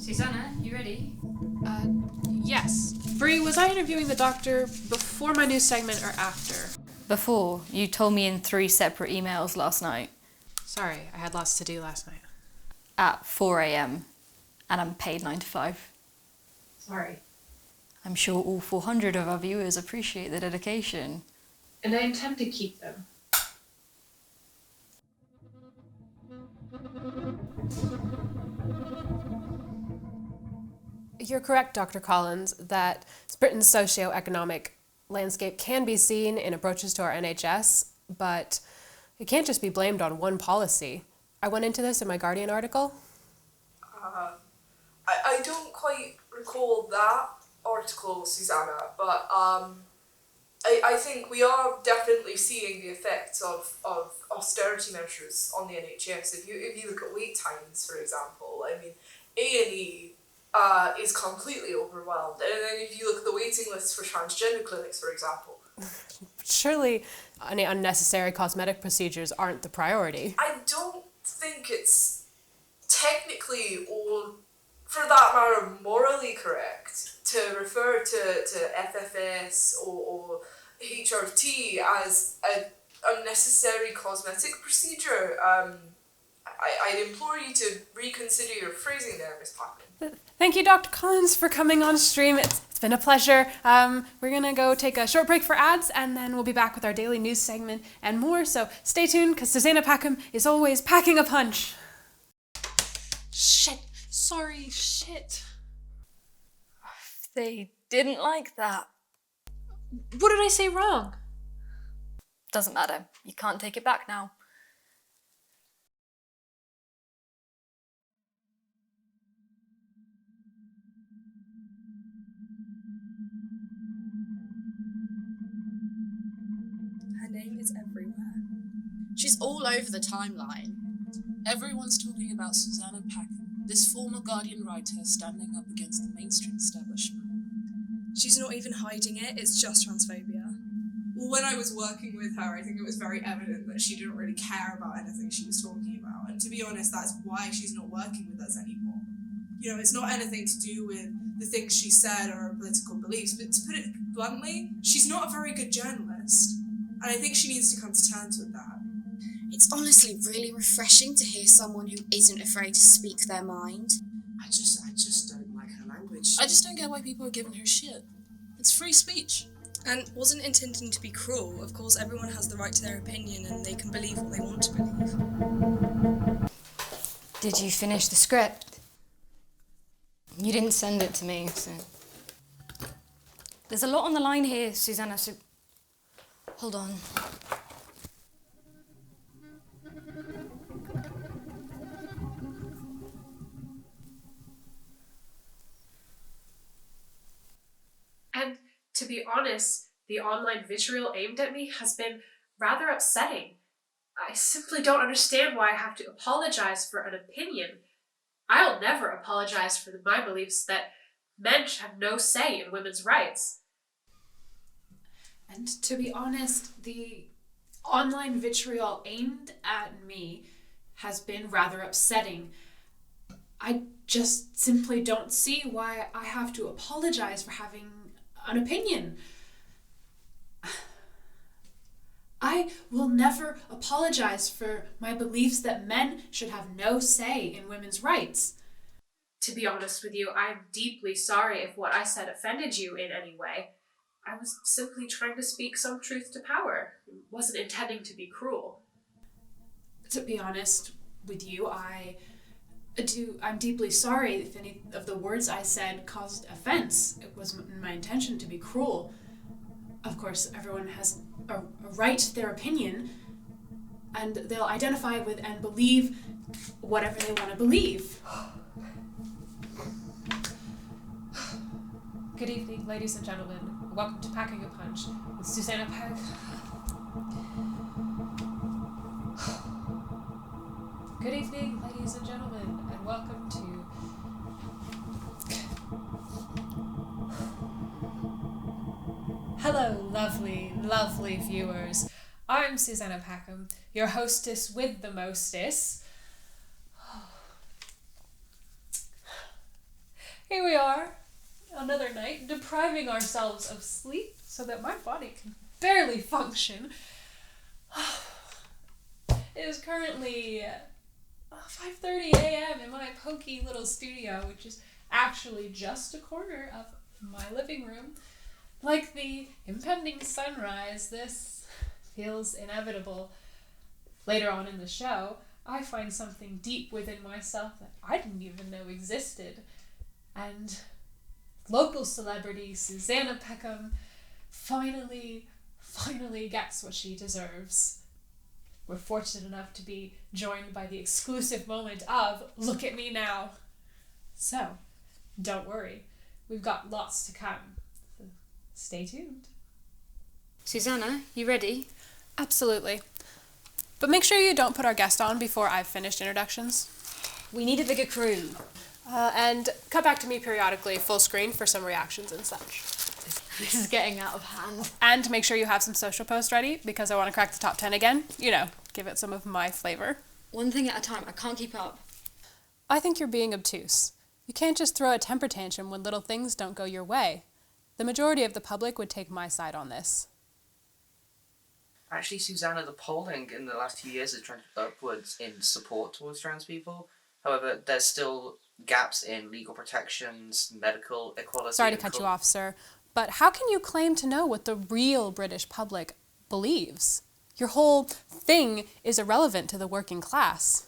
Susanna, you ready? Yes. Bree, was I interviewing the doctor before my news segment or after? Before, you told me in 3 separate emails last night. Sorry, I had lots to do last night. At 4 a.m. and I'm paid 9 to 5. Sorry. I'm sure all 400 of our viewers appreciate the dedication. And I intend to keep them. You're correct, Dr. Collins, that Britain's socio-economic landscape can be seen in approaches to our NHS, but it can't just be blamed on one policy. I went into this in my Guardian article. I don't quite recall that article, Susanna, but I think we are definitely seeing the effects of austerity measures on the NHS. If you look at wait times, for example, I mean, A&E is completely overwhelmed. And then if you look at the waiting lists for transgender clinics, for example. Surely any unnecessary cosmetic procedures aren't the priority. I don't think it's technically, or for that matter, morally correct to refer to FFS or HRT as an unnecessary cosmetic procedure. I'd implore you to reconsider your phrasing there, Miss Packham. Thank you, Dr. Collins, for coming on stream. It's been a pleasure. We're going to go take a short break for ads, and then we'll be back with our daily news segment and more. So stay tuned, because Susanna Packham is always packing a punch. Shit. Sorry, shit. They didn't like that. What did I say wrong? Doesn't matter. You can't take it back now. Her name is everywhere. She's all over the timeline. Everyone's talking about Susanna Packham, this former Guardian writer standing up against the mainstream establishment. She's not even hiding it, it's just transphobia. Well, when I was working with her, I think it was very evident that she didn't really care about anything she was talking about. And to be honest, that's why she's not working with us anymore. You know, it's not anything to do with the things she said or her political beliefs, but to put it bluntly, she's not a very good journalist. And I think she needs to come to terms with that. It's honestly really refreshing to hear someone who isn't afraid to speak their mind. I just don't like her language. I just don't get why people are giving her shit. It's free speech. And wasn't intending to be cruel. Of course, everyone has the right to their opinion and they can believe what they want to believe. Did you finish the script? You didn't send it to me, so... There's a lot on the line here, Susanna, so... Hold on. And to be honest, the online vitriol aimed at me has been rather upsetting. I simply don't understand why I have to apologize for an opinion. I'll never apologize for my beliefs that men should have no say in women's rights. And to be honest, the online vitriol aimed at me has been rather upsetting. I just simply don't see why I have to apologize for having an opinion. I will never apologize for my beliefs that men should have no say in women's rights. To be honest with you, I'm deeply sorry if what I said offended you in any way. I was simply trying to speak some truth to power. I wasn't intending to be cruel. To be honest with you, I'm deeply sorry if any of the words I said caused offense. It wasn't my intention to be cruel. Of course, everyone has a right to their opinion, and they'll identify with and believe whatever they want to believe. Good evening, ladies and gentlemen. Welcome to Packing a Punch with Susanna Packham. Good evening, ladies and gentlemen, and welcome to... Hello, lovely, lovely viewers. I'm Susanna Packham, your hostess with the mostess. Here we are, another night, depriving ourselves of sleep so that my body can barely function. It is currently 5:30 a.m. in my pokey little studio, which is actually just a corner of my living room. Like the impending sunrise, this feels inevitable. Later on in the show, I find something deep within myself that I didn't even know existed. And local celebrity Susanna Packham finally gets what she deserves. We're fortunate enough to be joined by the exclusive moment of Look at Me Now. So, don't worry, we've got lots to come. Stay tuned. Susanna, you ready? Absolutely. But make sure you don't put our guest on before I've finished introductions. We need a bigger crew. And cut back to me periodically, full screen, for some reactions and such. This is getting out of hand. And make sure you have some social posts ready, because I want to crack the top 10 again. You know, give it some of my flavor. One thing at a time. I can't keep up. I think you're being obtuse. You can't just throw a temper tantrum when little things don't go your way. The majority of the public would take my side on this. Actually, Susanna, the polling in the last few years has trended upwards in support towards trans people. However, there's still gaps in legal protections, medical equality... Sorry to cut you off, sir, but how can you claim to know what the real British public believes? Your whole thing is irrelevant to the working class.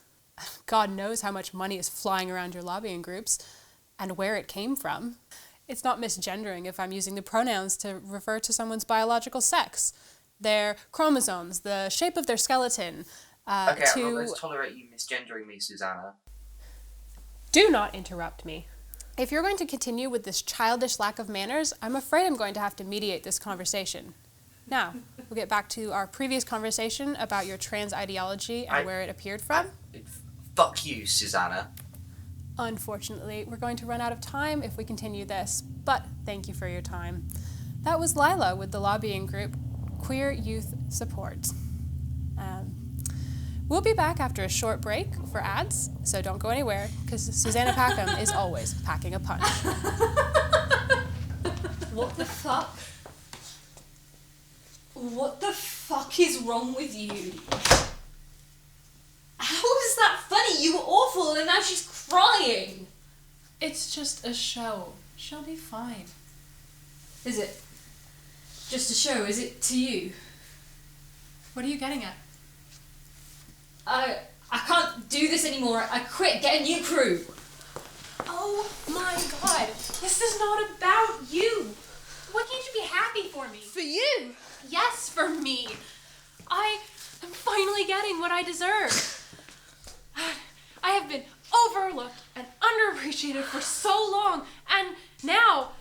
God knows how much money is flying around your lobbying groups and where it came from. It's not misgendering if I'm using the pronouns to refer to someone's biological sex, their chromosomes, the shape of their skeleton. Okay, I'm not going to tolerate you misgendering me, Susanna. Do not interrupt me. If you're going to continue with this childish lack of manners, I'm afraid I'm going to have to mediate this conversation. Now, we'll get back to our previous conversation about your trans ideology and where it appeared from. Fuck you, Susanna. Unfortunately, we're going to run out of time if we continue this, but thank you for your time. That was Lila with the lobbying group Queer Youth Support. We'll be back after a short break for ads, so don't go anywhere, because Susanna Packham is always packing a punch. What the fuck? What the fuck is wrong with you? How is that funny? You were awful and now she's crying. It's just a show. She'll be fine. Is it? Just a show, is it to you? What are you getting at? I can't do this anymore. I quit. Get a new crew. Oh my god, this is not about you. Why can't you be happy for me? For you! Yes, for me. I am finally getting what I deserve. I have been overlooked and underappreciated for so long, and now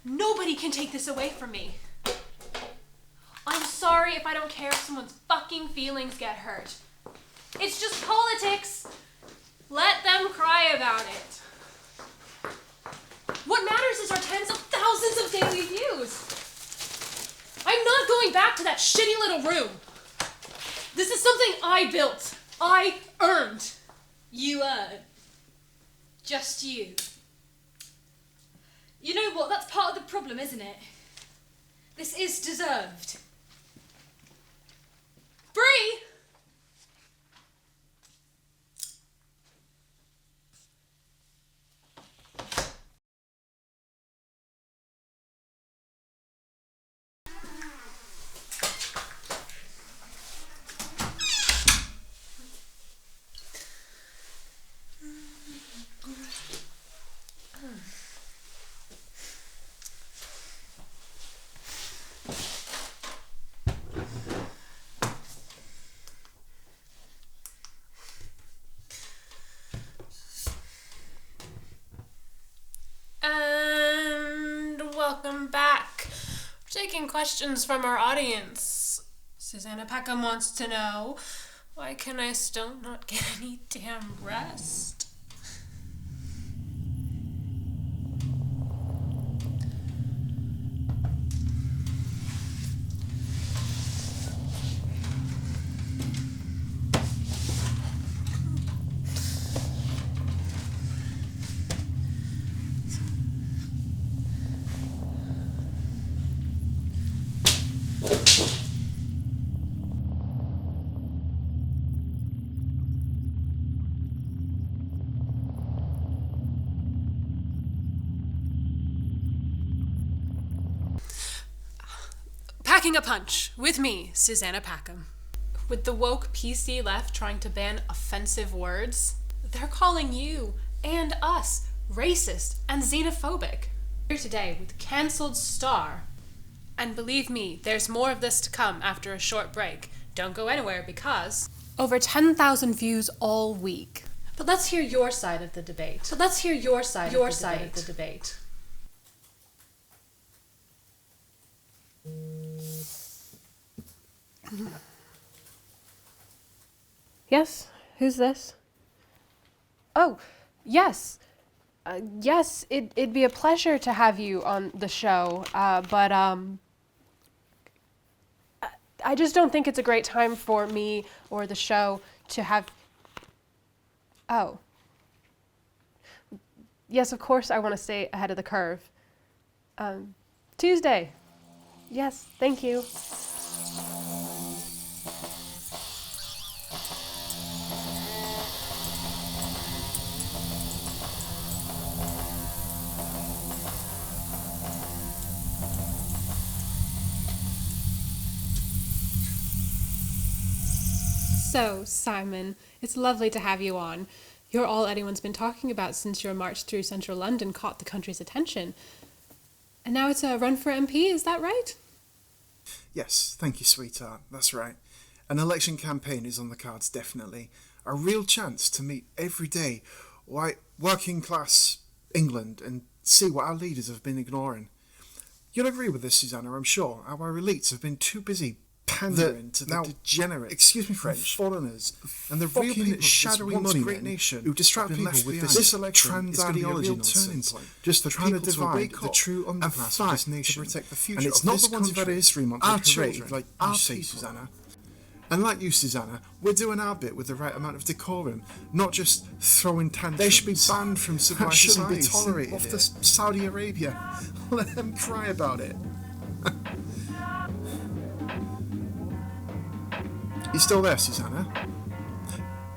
nobody can take this away from me. I'm sorry if I don't care if someone's fucking feelings get hurt. It's just politics. Let them cry about it. What matters is our tens of thousands of daily views. I'm not going back to that shitty little room. This is something I built. I earned. You just you. You know what? That's part of the problem, isn't it? This is deserved. Bree! And welcome back. We're taking questions from our audience. Susanna Packham wants to know, why can I still not get any damn rest? Packing a Punch with me, Susanna Packham. With the woke PC left trying to ban offensive words, they're calling you and us racist and xenophobic. Here today with Cancelled Star. And believe me, there's more of this to come after a short break. Don't go anywhere because over 10,000 views all week. But let's hear your side of the debate. Of the debate. Yes, who's this? Oh, yes. Yes, it'd be a pleasure to have you on the show, but I just don't think it's a great time for me or the show to have... Oh. Yes, of course I want to stay ahead of the curve. Tuesday. Yes, thank you. So, Simon, it's lovely to have you on. You're all anyone's been talking about since your march through central London caught the country's attention. And now it's a run for MP, is that right? Yes, thank you, sweetheart. That's right. An election campaign is on the cards, definitely. A real chance to meet everyday, white, working class England and see what our leaders have been ignoring. You'll agree with this, Susanna, I'm sure. Our elites have been too busy pandering to the degenerate, excuse me, French, foreigners and the real people shadowy money great nation who distract people with this election is going to be a real turning point. Just for trying to divide the true underclass of this nation to protect the future. And it's not the ones who've had a history month our children, like you say, Susanna. And like you, Susanna, we're doing our bit with the right amount of decorum, not just throwing tantrums. They should be banned from civilized society. Shouldn't be tolerated off to Saudi Arabia. Let them cry about it. You still there, Susanna?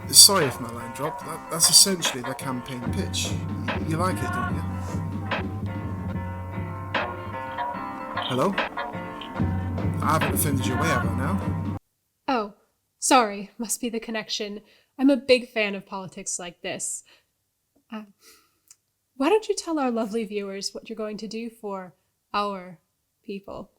Sorry if my line dropped. That's essentially the campaign pitch. You like it, don't you? Hello? I haven't offended your way, have I now? Oh, sorry. Must be the connection. I'm a big fan of politics like this. Why don't you tell our lovely viewers what you're going to do for our people?